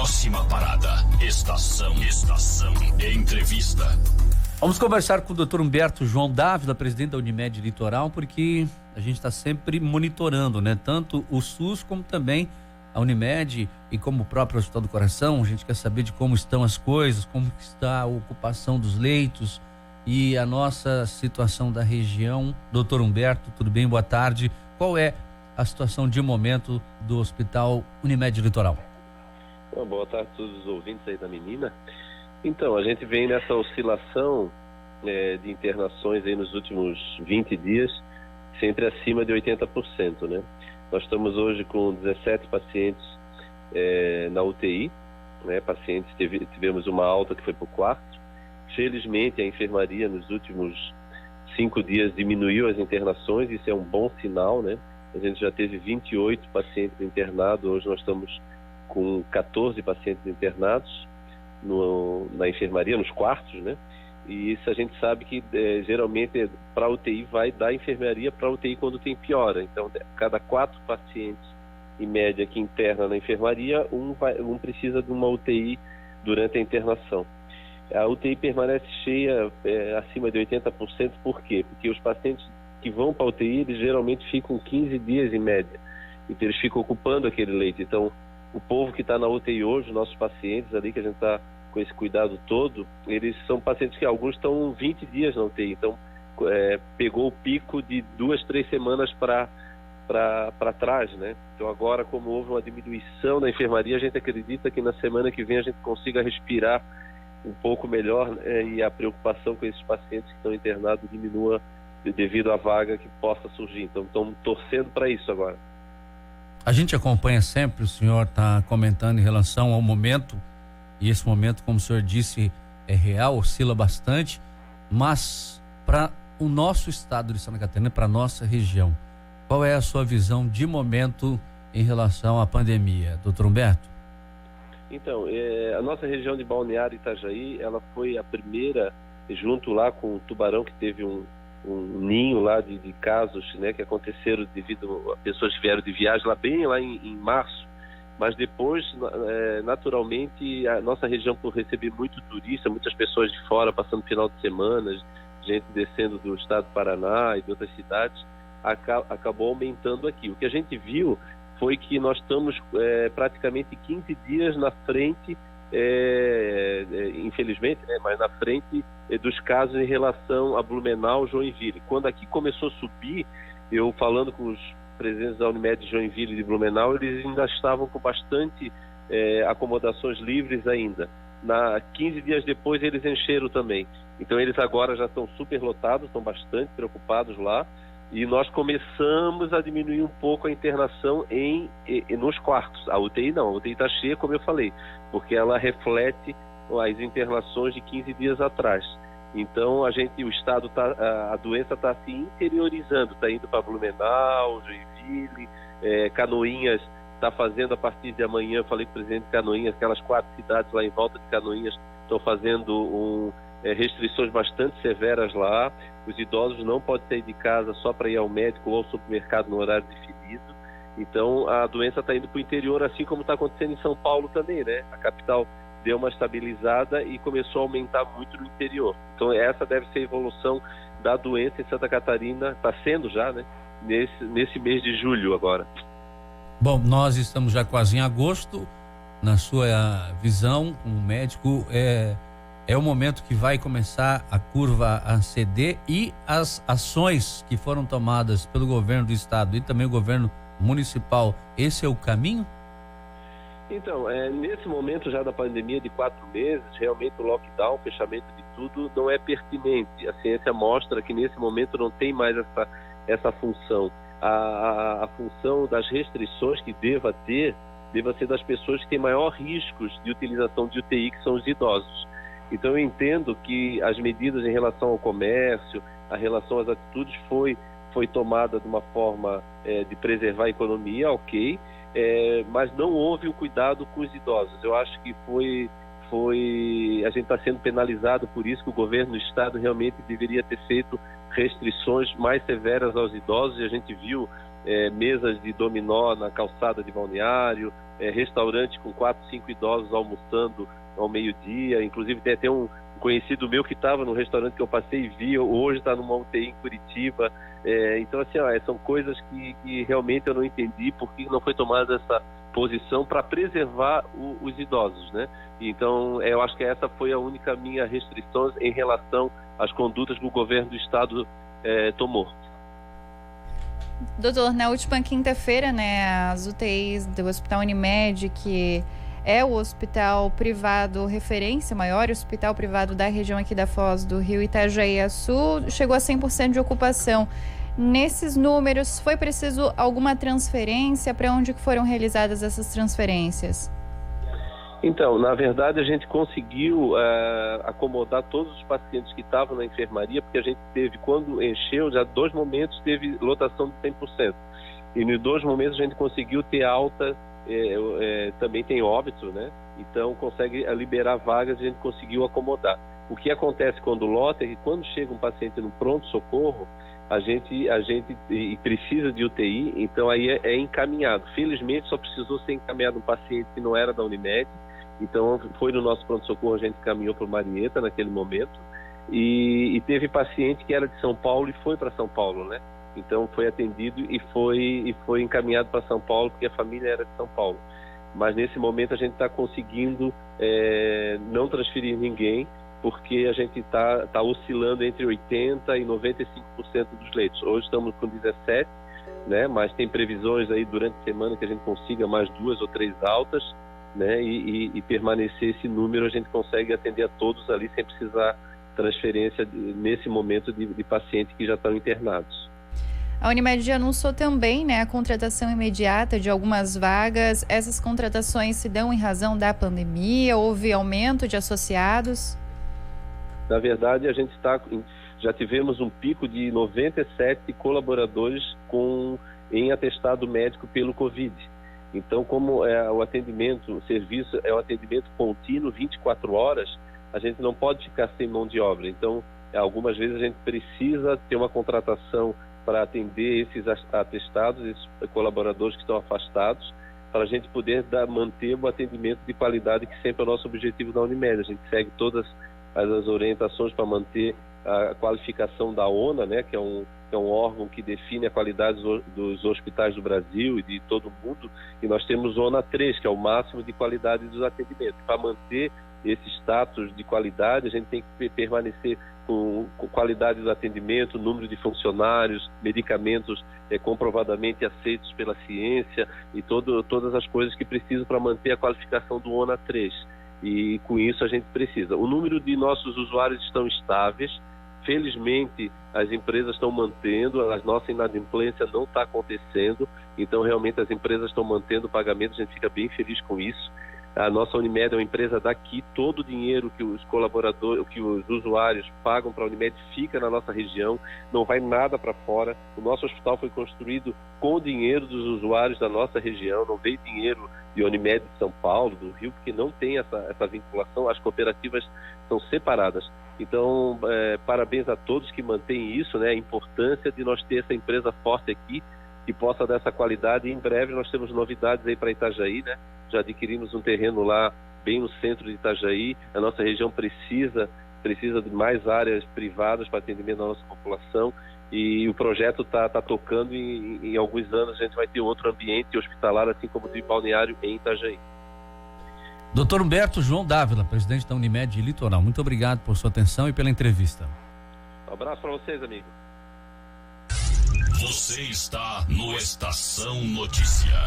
Próxima parada, estação entrevista. Vamos conversar com o Dr. Humberto João Dávila, presidente da Unimed Litoral, porque a gente está sempre monitorando, né? Tanto o SUS como também a Unimed e como o próprio Hospital do Coração. A gente quer saber de como estão as coisas, como está a ocupação dos leitos e a nossa situação da região. Dr. Humberto, tudo bem? Boa tarde. Qual é a situação de momento do Hospital Unimed Litoral? Boa tarde a todos os ouvintes aí da menina. Então, a gente vem nessa oscilação de internações aí nos últimos 20 dias, sempre acima de 80%, né? Nós estamos hoje com 17 pacientes na UTI, né? Tivemos uma alta que foi para o quarto. Felizmente, a enfermaria nos últimos 5 dias diminuiu as internações, isso é um bom sinal, né? A gente já teve 28 pacientes internados, hoje nós estamos com 14 pacientes internados na enfermaria, nos quartos, né? E isso a gente sabe que geralmente para a UTI vai da enfermaria para a UTI quando tem piora. Então, cada 4 pacientes em média que interna na enfermaria, um precisa de uma UTI durante a internação. A UTI permanece cheia acima de 80%, por quê? Porque os pacientes que vão para a UTI, eles geralmente ficam 15 dias em média. Então, eles ficam ocupando aquele leito. Então, o povo que está na UTI hoje, os nossos pacientes ali, que a gente está com esse cuidado todo, eles são pacientes que alguns estão 20 dias na UTI. Então, pegou o pico de 2, 3 semanas para trás, né? Então, agora, como houve uma diminuição na enfermaria, a gente acredita que na semana que vem a gente consiga respirar um pouco melhor, né? E a preocupação com esses pacientes que estão internados diminua devido à vaga que possa surgir. Então, estamos torcendo para isso agora. A gente acompanha sempre, o senhor está comentando em relação ao momento, e esse momento, como o senhor disse, é real, oscila bastante, mas para o nosso estado de Santa Catarina, para a nossa região, qual é a sua visão de momento em relação à pandemia, doutor Humberto? Então, a nossa região de Balneário Itajaí, ela foi a primeira, junto lá com o Tubarão, que teve um ninho lá de casos, né, que aconteceram devido a pessoas que vieram de viagem bem lá em março, mas depois, naturalmente, a nossa região, por receber muito turista, muitas pessoas de fora passando final de semana, gente descendo do estado do Paraná e de outras cidades, acabou aumentando aqui. O que a gente viu foi que nós estamos praticamente 15 dias na frente, infelizmente, né, mas na frente dos casos em relação a Blumenau, Joinville. Quando aqui começou a subir, eu falando com os presidentes da Unimed de Joinville e de Blumenau, eles ainda estavam com bastante acomodações livres ainda. 15 dias depois eles encheram também. Então eles agora já estão super lotados, estão bastante preocupados lá, e nós começamos a diminuir um pouco a internação nos quartos. A UTI não, a UTI está cheia, como eu falei, porque ela reflete as internações de 15 dias atrás. Então o estado a doença está se interiorizando, está indo para Blumenau, Joinville, Canoinhas está fazendo a partir de amanhã. Eu falei com o presidente de Canoinhas, aquelas 4 cidades lá em volta de Canoinhas estão fazendo restrições bastante severas lá. Os idosos não podem sair de casa só para ir ao médico ou ao supermercado no horário definido. Então a doença está indo para o interior, assim como está acontecendo em São Paulo também, né? A capital deu uma estabilizada e começou a aumentar muito no interior. Então essa deve ser a evolução da doença em Santa Catarina, está sendo já, né? Nesse mês de julho agora. Bom, nós estamos já quase em agosto. Na sua visão, como médico, é o momento que vai começar a curva a ceder, e as ações que foram tomadas pelo governo do estado e também o governo municipal, esse é o caminho? Então, nesse momento já da pandemia de 4 meses, realmente o lockdown, o fechamento de tudo não é pertinente. A ciência mostra que nesse momento não tem mais essa função. A função das restrições que deva ser das pessoas que têm maior riscos de utilização de UTI, que são os idosos. Então eu entendo que as medidas em relação ao comércio, a relação às atitudes foi tomada de uma forma de preservar a economia, ok, mas não houve o cuidado com os idosos. Eu acho que a gente está sendo penalizado por isso, que o governo do estado realmente deveria ter feito restrições mais severas aos idosos, e a gente viu mesas de dominó na calçada de Balneário, restaurante com 4, 5 idosos almoçando ao meio-dia. Inclusive tem até um conhecido meu que estava no restaurante que eu passei e vi, hoje está numa UTI em Curitiba. Então, assim, são coisas que realmente eu não entendi porque não foi tomada essa posição para preservar os idosos, né? Então, eu acho que essa foi a única minha restrição em relação às condutas que o governo do estado tomou. Doutor, na última quinta-feira, né, as UTIs do Hospital Unimed, que é o hospital privado referência, o maior hospital privado da região aqui da Foz do Rio, Itajaí-Açu, chegou a 100% de ocupação. Nesses números, foi preciso alguma transferência? Para onde foram realizadas essas transferências? Então, na verdade, a gente conseguiu acomodar todos os pacientes que estavam na enfermaria, porque a gente teve, quando encheu, já 2 momentos teve lotação de 100%. E nos 2 momentos a gente conseguiu ter alta, também tem óbito, né? Então, consegue liberar vagas e a gente conseguiu acomodar. O que acontece quando lota é que quando chega um paciente no pronto-socorro, a gente precisa de UTI, então aí é encaminhado. Felizmente, só precisou ser encaminhado um paciente que não era da Unimed. Então, foi no nosso pronto-socorro, a gente caminhou para o Marieta naquele momento. E teve paciente que era de São Paulo e foi para São Paulo, né? Então, foi atendido e foi encaminhado para São Paulo, porque a família era de São Paulo. Mas, nesse momento, a gente está conseguindo não transferir ninguém, porque a gente está oscilando entre 80% e 95% dos leitos. Hoje estamos com 17%, né? Mas tem previsões aí durante a semana que a gente consiga mais 2 ou 3 altas, né? E permanecer esse número, a gente consegue atender a todos ali sem precisar transferência nesse momento de pacientes que já estão internados. A Unimed anunciou também, né, a contratação imediata de algumas vagas. Essas contratações se dão em razão da pandemia? Houve aumento de associados? Na verdade, a gente já tivemos um pico de 97 colaboradores em atestado médico pelo Covid. Então, como o atendimento, o serviço é um atendimento contínuo, 24 horas, a gente não pode ficar sem mão de obra. Então, algumas vezes a gente precisa ter uma contratação para atender esses atestados, esses colaboradores que estão afastados, para a gente poder manter o atendimento de qualidade, que sempre é o nosso objetivo da Unimed. A gente segue todas as orientações para manter a qualificação da ONA, né, que é um órgão que define a qualidade dos hospitais do Brasil e de todo o mundo, e nós temos ONA 3, que é o máximo de qualidade dos atendimentos. Para manter esse status de qualidade, a gente tem que permanecer com qualidade do atendimento, número de funcionários, medicamentos comprovadamente aceitos pela ciência e todas as coisas que precisam para manter a qualificação do ONA 3. E com isso a gente precisa. O número de nossos usuários estão estáveis. Felizmente, as empresas estão mantendo, a nossa inadimplência não está acontecendo, então realmente as empresas estão mantendo o pagamento, a gente fica bem feliz com isso. A nossa Unimed é uma empresa daqui, todo o dinheiro que os colaboradores, que os usuários pagam para a Unimed fica na nossa região, não vai nada para fora. O nosso hospital foi construído com o dinheiro dos usuários da nossa região, não veio dinheiro de Unimed de São Paulo, do Rio, porque não tem essa vinculação, as cooperativas são separadas. Então, parabéns a todos que mantêm isso, né? A importância de nós ter essa empresa forte aqui, que possa dar essa qualidade. E em breve nós temos novidades aí para Itajaí, né? Já adquirimos um terreno lá, bem no centro de Itajaí. A nossa região precisa de mais áreas privadas para atendimento da nossa população. E o projeto está tocando e em alguns anos a gente vai ter outro ambiente hospitalar, assim como de Balneário em Itajaí. Dr. Humberto João Dávila, presidente da Unimed Litoral, muito obrigado por sua atenção e pela entrevista. Um abraço para vocês, amigos. Você está no Estação Notícia.